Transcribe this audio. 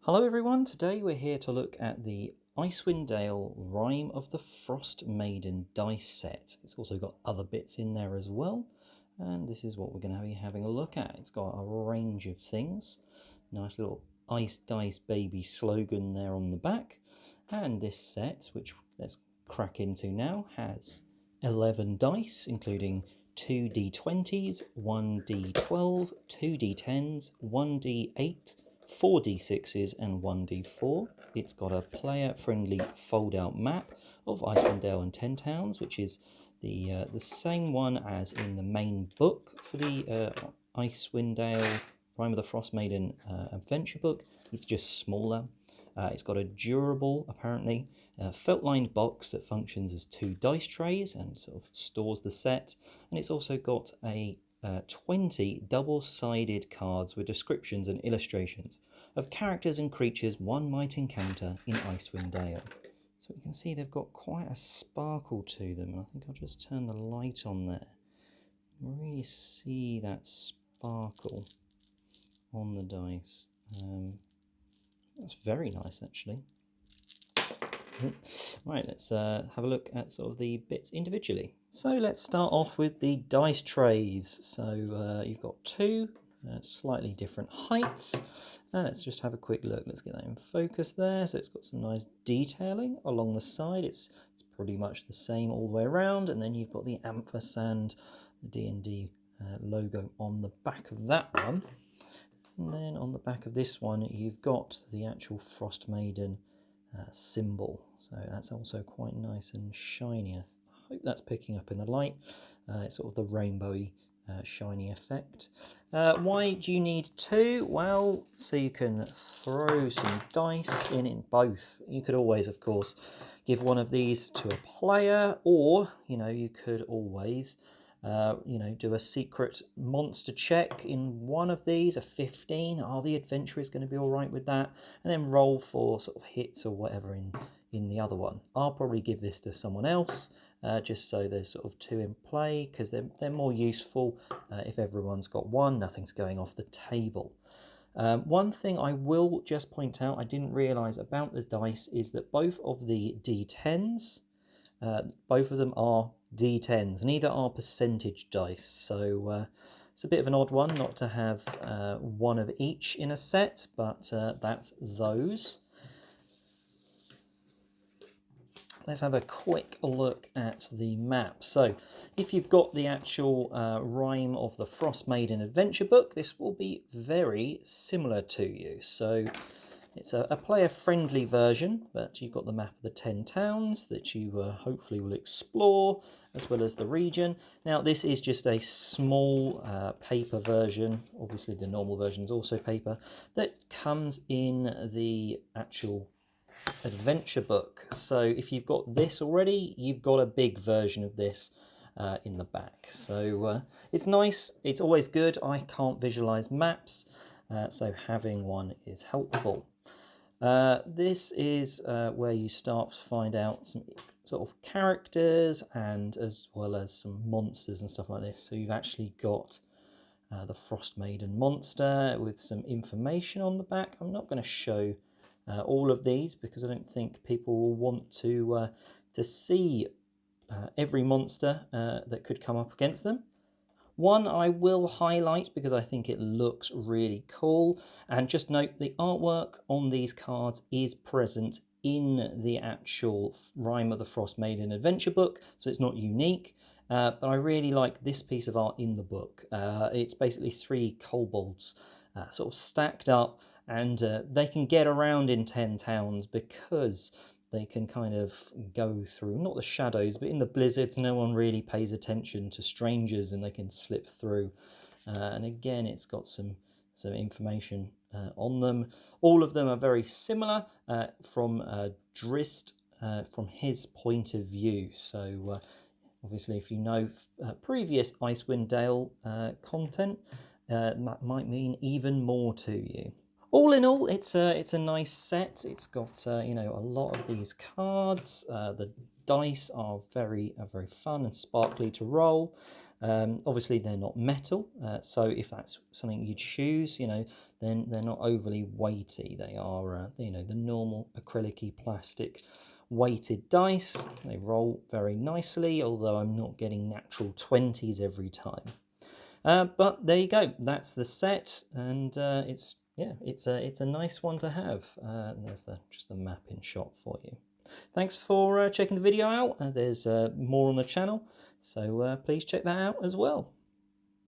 Hello everyone, today we're here to look at the IceWind Dale Rime of the Frostmaiden Dice Set. It's also got other bits in there as well, and this is what we're going to be having a look at. It's got a range of things. Nice little Ice Dice Baby slogan there on the back. And this set, which let's crack into now, has 11 dice, including 2 d20s, 1 d12, 2 d10s, 1 d8, 4 d6s and 1 d4. It's got a player-friendly fold-out map of IceWind Dale and 10 Towns, which is the same one as in the main book for the IceWind Dale Rime of the Frostmaiden adventure book. It's just smaller. It's got a durable, apparently, felt-lined box that functions as 2 dice trays and sort of stores the set. And it's also got a 20 double-sided cards with descriptions and illustrations of characters and creatures one might encounter in IceWind Dale. So we can see they've got quite a sparkle to them, and I think I'll just turn the light on there. You can really see that sparkle on the dice. That's very nice, actually. Right, let's have a look at sort of the bits individually. So let's start off with the dice trays. So you've got 2 slightly different heights. And let's just have a quick look. Let's get that in focus there. So it's got some nice detailing along the side. It's pretty much the same all the way around. And then you've got the ampersand, the D&D logo on the back of that one. And then on the back of this one, you've got the actual Frostmaiden symbol. So that's also quite nice and shiny. I hope that's picking up in the light. It's sort of the rainbowy shiny effect. Why do you need 2? Well, so you can throw some dice in both. You could always, of course, give one of these to a player, or you could always do a secret monster check in one of these, a 15. Are the adventurers going to be all right with that? And then roll for sort of hits or whatever in the other one. I'll probably give this to someone else, just so there's sort of 2 in play, because they're more useful if everyone's got one. Nothing's going off the table. One thing I will just point out, I didn't realise about the dice, is that both of the D10s, both of them are D10s. Neither are percentage dice, so it's a bit of an odd one not to have one of each in a set, but that's those. Let's have a quick look at the map. So if you've got the actual Rime of the Frostmaiden adventure book, this will be very similar to you. So it's a player-friendly version, but you've got the map of the 10 towns that you hopefully will explore, as well as the region. Now, this is just a small paper version. Obviously, the normal version is also paper, that comes in the actual adventure book. So if you've got this already, you've got a big version of this in the back. So it's nice. It's always good. I can't visualize maps, so having one is helpful. This is where you start to find out some sort of characters, and as well as some monsters and stuff like this. So you've actually got the Frostmaiden monster with some information on the back. I'm not going to show all of these because I don't think people will want to see every monster that could come up against them. One I will highlight because I think it looks really cool, and just note the artwork on these cards is present in the actual Rime of the Frostmaiden adventure book, so it's not unique, but I really like this piece of art in the book. It's basically 3 kobolds sort of stacked up, and they can get around in 10 towns because they can kind of go through, not the shadows, but in the blizzards, no one really pays attention to strangers and they can slip through. And again, it's got some information on them. All of them are very similar from Drist, from his point of view. So obviously, if you know previous IceWind Dale content, that might mean even more to you. All in all, it's a nice set. It's got a lot of these cards. The dice are very fun and sparkly to roll. Obviously, they're not metal, so if that's something you choose, then they're not overly weighty. They are, the normal acrylic-y plastic weighted dice. They roll very nicely, although I'm not getting natural 20s every time. But there you go. That's the set, and it's a nice one to have. There's just the map in shot for you. Thanks for checking the video out. There's more on the channel, so please check that out as well.